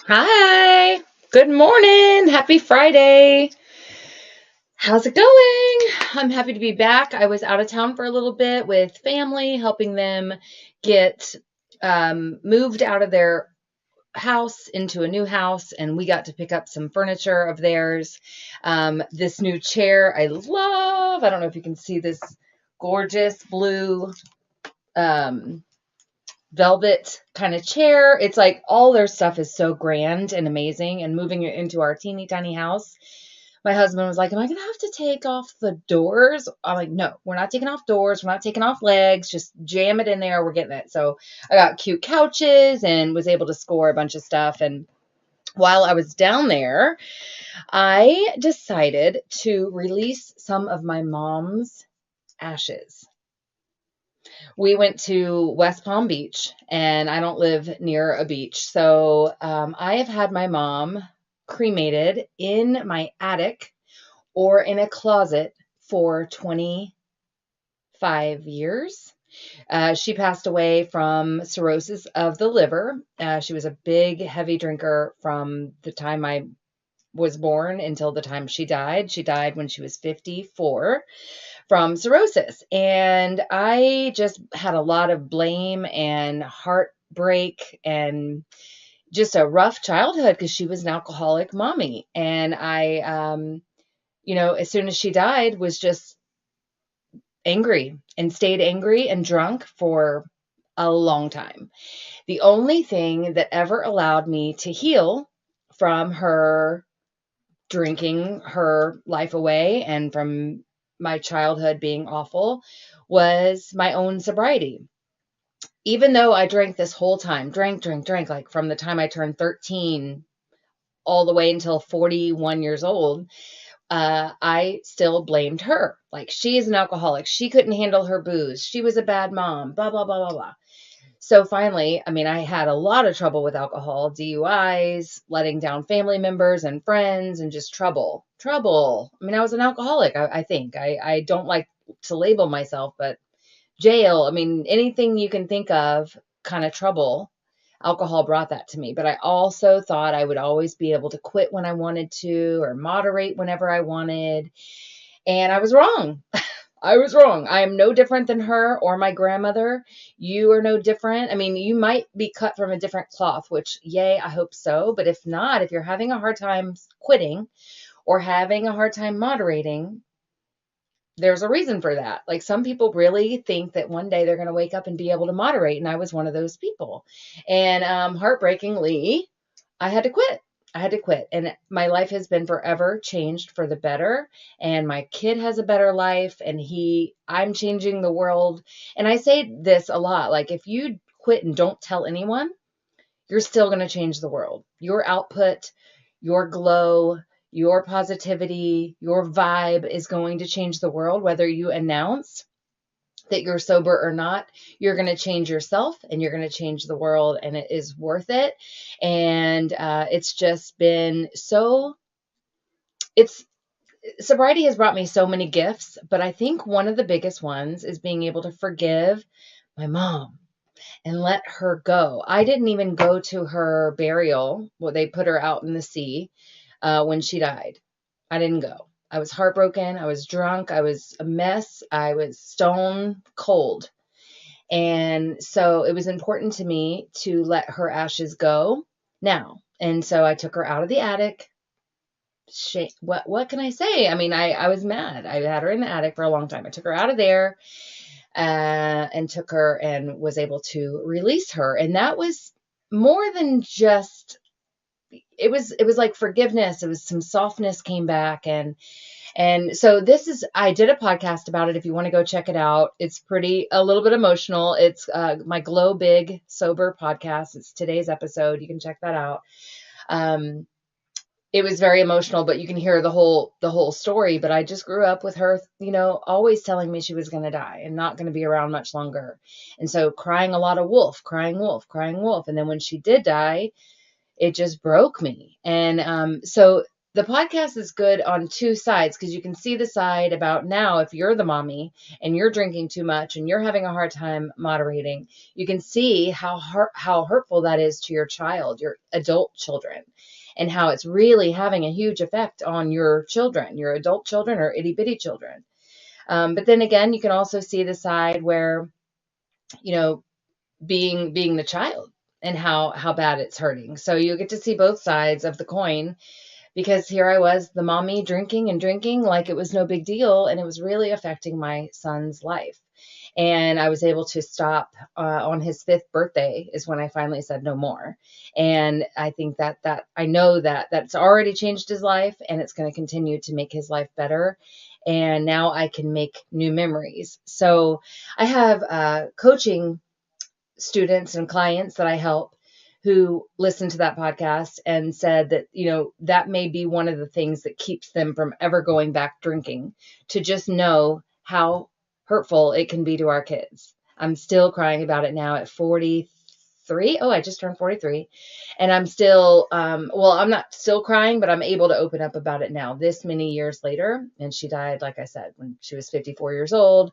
Hi. Good morning. Happy Friday. How's it going? I'm happy to be back. I was out of town for a little bit with family, helping them get moved out of their house into a new house, and we got to pick up some furniture of theirs. This new chair I love. I don't know if you can see this gorgeous blue velvet kind of chair. It's like all their stuff is so grand and amazing. And moving it into our teeny tiny house, my husband was like, "Am I going to have to take off the doors?" I'm like, "No, we're not taking off doors. We're not taking off legs. Just jam it in there. We're getting it." So I got cute couches and was able to score a bunch of stuff. And while I was down there, I decided to release some of my mom's ashes. We went to West Palm Beach, and I don't live near a beach. So I have had my mom cremated in my attic or in a closet for 25 years. She passed away from cirrhosis of the liver. She was a big, heavy drinker from the time I was born until the time she died. She died when she was 54 from cirrhosis. And I just had a lot of blame and heartbreak and just a rough childhood because she was an alcoholic mommy. And as soon as she died, was just angry and stayed angry and drunk for a long time. The only thing that ever allowed me to heal from her drinking her life away and from my childhood being awful was my own sobriety. Even though I drank this whole time, drank, like from the time I turned 13 all the way until 41 years old, I still blamed her. Like, she is an alcoholic. She couldn't handle her booze. She was a bad mom, blah, blah, blah, blah, blah. So finally, I had a lot of trouble with alcohol, DUIs, letting down family members and friends, and just trouble. I was an alcoholic, I think. I don't like to label myself, but jail, anything you can think of, kind of trouble. Alcohol brought that to me. But I also thought I would always be able to quit when I wanted to or moderate whenever I wanted. And I was wrong. I was wrong. I am no different than her or my grandmother. You are no different. You might be cut from a different cloth, which, yay, I hope so. But if not, if you're having a hard time quitting or having a hard time moderating, there's a reason for that. Like, some people really think that one day they're going to wake up and be able to moderate. And I was one of those people. And heartbreakingly, I had to quit. And my life has been forever changed for the better. And my kid has a better life, and I'm changing the world. And I say this a lot, like, if you quit and don't tell anyone, you're still going to change the world. Your output, your glow, your positivity, your vibe is going to change the world, whether you announce that you're sober or not. You're going to change yourself and you're going to change the world, and it is worth it. And it's just been sobriety has brought me so many gifts, but I think one of the biggest ones is being able to forgive my mom and let her go. I didn't even go to her burial. Well, they put her out in the sea when she died. I didn't go. I was heartbroken. I was drunk. I was a mess. I was stone cold. And so it was important to me to let her ashes go now. And so I took her out of the attic. What can I say? I was mad. I had her in the attic for a long time. I took her out of there and took her and was able to release her. And that was more than just, it was like forgiveness. It was some softness came back. And so I did a podcast about it. If you want to go check it out, it's a little bit emotional. It's my Glow Big Sober podcast. It's today's episode. You can check that out. It was very emotional, but you can hear the whole story. But I just grew up with her, always telling me she was going to die and not going to be around much longer. And so crying a lot of wolf, crying wolf, crying wolf. And then when she did die, it just broke me. And so the podcast is good on two sides because you can see the side about now if you're the mommy and you're drinking too much and you're having a hard time moderating, you can see how hurtful that is to your child, your adult children, and how it's really having a huge effect on your children, your adult children or itty bitty children. But then again, you can also see the side where, you know, being the child and how bad it's hurting. So you get to see both sides of the coin, because here I was, the mommy, drinking and drinking like it was no big deal, and it was really affecting my son's life. And I was able to stop on his 5th birthday is when I finally said no more. And I think that I know that that's already changed his life, and it's going to continue to make his life better. And now I can make new memories. So I have coaching students and clients that I help who listened to that podcast and said that, you know, that may be one of the things that keeps them from ever going back drinking, to just know how hurtful it can be to our kids. I'm still crying about it now at 43. Oh, I just turned 43. And I'm still, well, I'm not still crying, but I'm able to open up about it now, this many years later. And she died, like I said, when she was 54 years old.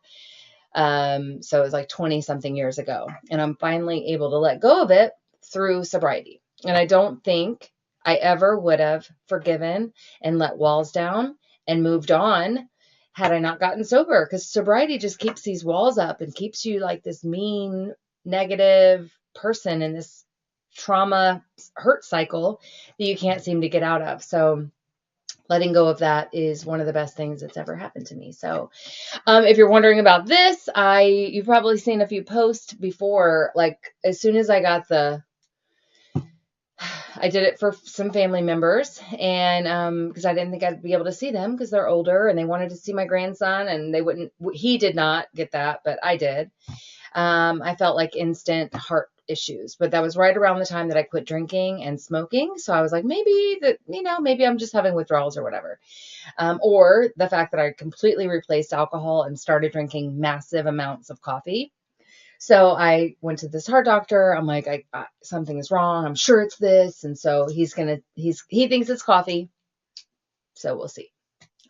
So it was like 20 something years ago, and I'm finally able to let go of it through sobriety. And I don't think I ever would have forgiven and let walls down and moved on had I not gotten sober, because sobriety just keeps these walls up and keeps you like this mean, negative person in this trauma hurt cycle that you can't seem to get out of. So letting go of that is one of the best things that's ever happened to me. So if you're wondering about this, you've probably seen a few posts before. Like as soon as I I did it for some family members, and because I didn't think I'd be able to see them because they're older and they wanted to see my grandson, and he did not get that, but I did. I felt like instant heart issues, but that was right around the time that I quit drinking and smoking. So I was like, maybe maybe I'm just having withdrawals or whatever. Or the fact that I completely replaced alcohol and started drinking massive amounts of coffee. So I went to this heart doctor. I'm like, something is wrong. I'm sure it's this. And so he thinks it's coffee. So we'll see.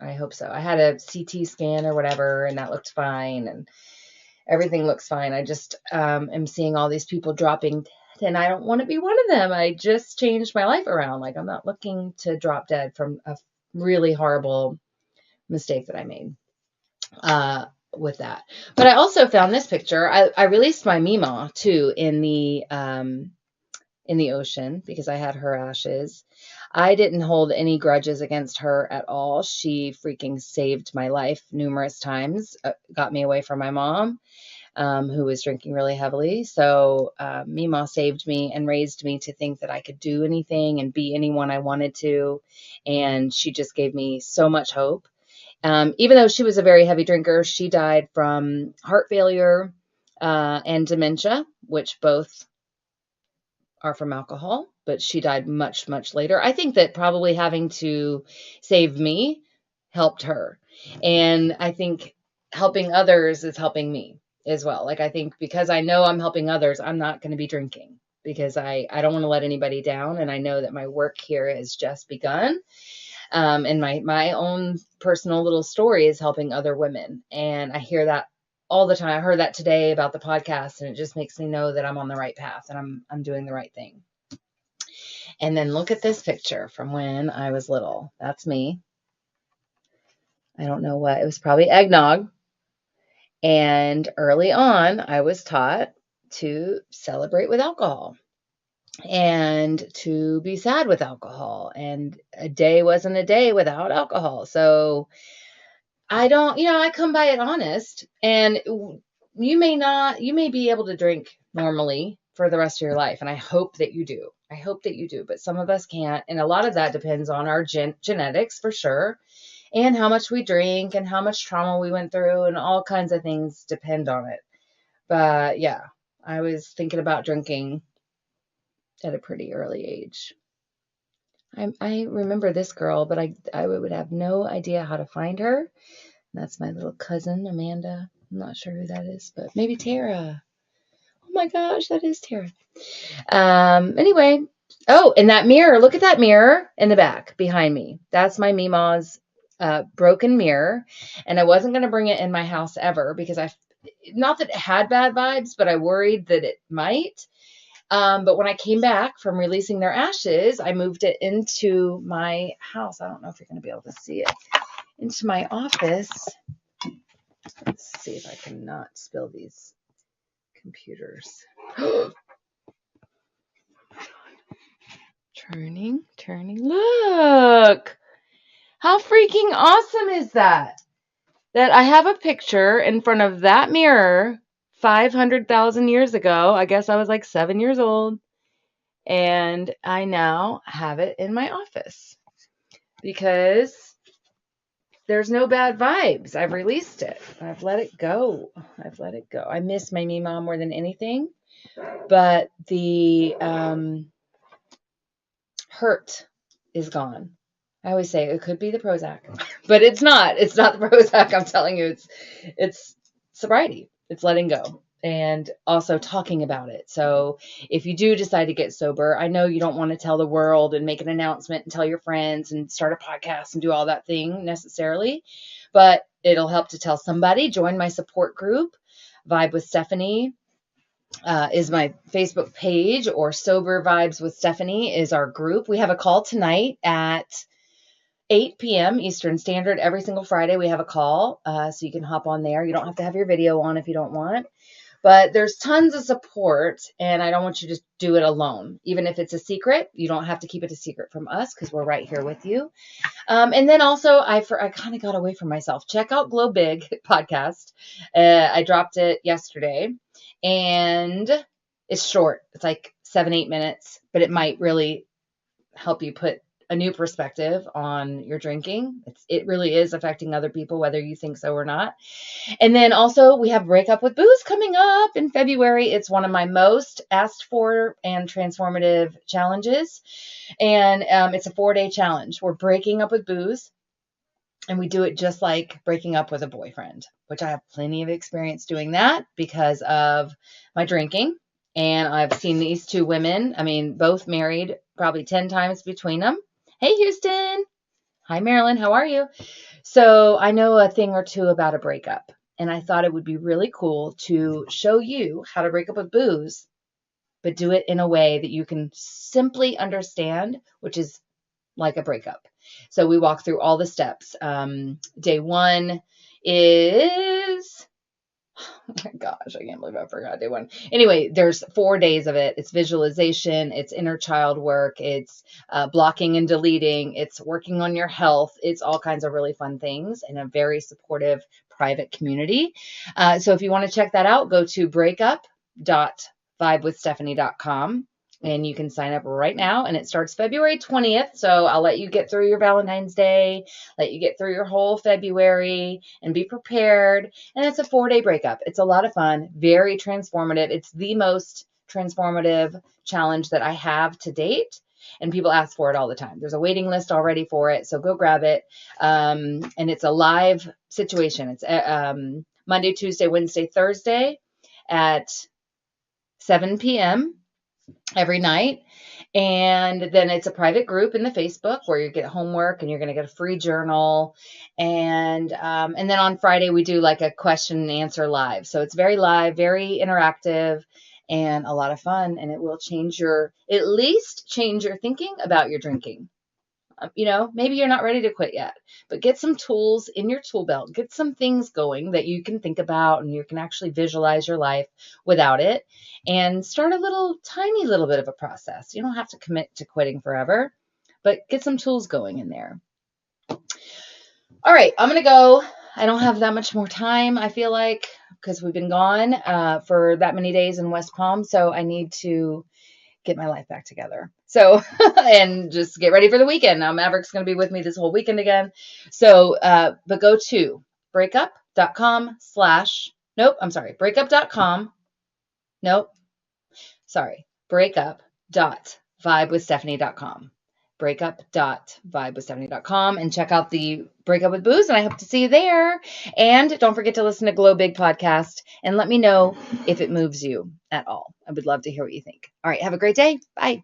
I hope so. I had a CT scan or whatever, and that looked fine. And everything looks fine. I just am seeing all these people dropping dead, and I don't want to be one of them. I just changed my life around. Like, I'm not looking to drop dead from a really horrible mistake that I made with that. But I also found this picture. I released my Mima too in the ocean because I had her ashes. I didn't hold any grudges against her at all. She freaking saved my life numerous times, got me away from my mom, who was drinking really heavily. So Mima saved me and raised me to think that I could do anything and be anyone I wanted to. And she just gave me so much hope. Even though she was a very heavy drinker, she died from heart failure and dementia, which both are from alcohol, but she died much, much later. I think that probably having to save me helped her. And I think helping others is helping me as well. Like, I think because I know I'm helping others, I'm not going to be drinking because I don't want to let anybody down. And I know that my work here has just begun. And my own personal little story is helping other women. And I hear that all the time. I heard that today about the podcast, and it just makes me know that I'm on the right path and I'm doing the right thing. And then look at this picture from when I was little. That's me. I don't know what, it was probably eggnog. And early on, I was taught to celebrate with alcohol and to be sad with alcohol. And a day wasn't a day without alcohol. So I come by it honest, and you may be able to drink normally for the rest of your life. And I hope that you do. But some of us can't. And a lot of that depends on our genetics for sure. And how much we drink and how much trauma we went through and all kinds of things depend on it. But yeah, I was thinking about drinking at a pretty early age. I remember this girl, but I would have no idea how to find her. That's my little cousin, Amanda. I'm not sure who that is, but maybe Tara. Oh my gosh, that is Tara. Anyway, Oh, and that mirror, look at that mirror in the back behind me. That's my Mima's broken mirror. And I wasn't going to bring it in my house ever because not that it had bad vibes, but I worried that it might. But when I came back from releasing their ashes, I moved it into my house. I don't know if you're going to be able to see it. Into my office. Let's see if I can not spill these computers. Turning. Look! How freaking awesome is that? That I have a picture in front of that mirror 500,000 years ago. I guess I was like 7 years old. And I now have it in my office because there's no bad vibes. I've released it. I've let it go. I miss my Mima more than anything. But the hurt is gone. I always say it could be the Prozac, but it's not. It's not the Prozac. I'm telling you, it's sobriety. It's letting go and also talking about it. So if you do decide to get sober, I know you don't want to tell the world and make an announcement and tell your friends and start a podcast and do all that thing necessarily, but it'll help to tell somebody. Join my support group. Vibe with Stephanie is my Facebook page, or Sober Vibes with Stephanie is our group. We have a call tonight at 8 p.m. Eastern Standard. Every single Friday we have a call, so you can hop on there. You don't have to have your video on if you don't want. But there's tons of support, and I don't want you to do it alone. Even if it's a secret, you don't have to keep it a secret from us because we're right here with you. And then also, I kind of got away from myself. Check out Glow Big podcast. I dropped it yesterday, and it's short. It's like 7-8 minutes, but it might really help you put a new perspective on your drinking. It really is affecting other people, whether you think so or not. And then also we have Break Up with Booze coming up in February. It's one of my most asked for and transformative challenges. And it's a 4-day challenge. We're breaking up with booze. And we do it just like breaking up with a boyfriend, which I have plenty of experience doing that because of my drinking. And I've seen these two women, both married probably 10 times between them. Hey, Houston. Hi, Marilyn. How are you? So I know a thing or two about a breakup. And I thought it would be really cool to show you how to break up with booze, but do it in a way that you can simply understand, which is like a breakup. So we walk through all the steps. Day one is, oh my gosh, I can't believe I forgot day one. Anyway, there's 4 days of it. It's visualization, it's inner child work, it's blocking and deleting, it's working on your health. It's all kinds of really fun things in a very supportive private community. So if you want to check that out, go to breakup.vibewithstephanie.com. And you can sign up right now, and it starts February 20th. So I'll let you get through your Valentine's Day, let you get through your whole February, and be prepared. And it's a 4-day breakup. It's a lot of fun, very transformative. It's the most transformative challenge that I have to date. And people ask for it all the time. There's a waiting list already for it, so go grab it. And it's a live situation. It's Monday, Tuesday, Wednesday, Thursday at 7 p.m. every night. And then it's a private group in the Facebook where you get homework and you're going to get a free journal. And then on Friday we do like a question and answer live. So it's very live, very interactive, and a lot of fun. And it will at least change your thinking about your drinking. Maybe you're not ready to quit yet, but get some tools in your tool belt, get some things going that you can think about and you can actually visualize your life without it, and start a tiny little bit of a process. You don't have to commit to quitting forever, but get some tools going in there. All right, I'm going to go. I don't have that much more time, I feel like, because we've been gone for that many days in West Palm. So I need to get my life back together. So, and just get ready for the weekend. Now Maverick's going to be with me this whole weekend again. So, but go to breakup.com. breakup.vibewithstephanie.com. breakup.vibewithstephanie.com, and check out the Break Up with Booze, and I hope to see you there. And don't forget to listen to Glow Big podcast and let me know if it moves you at all. I would love to hear what you think. All right, have a great day. Bye.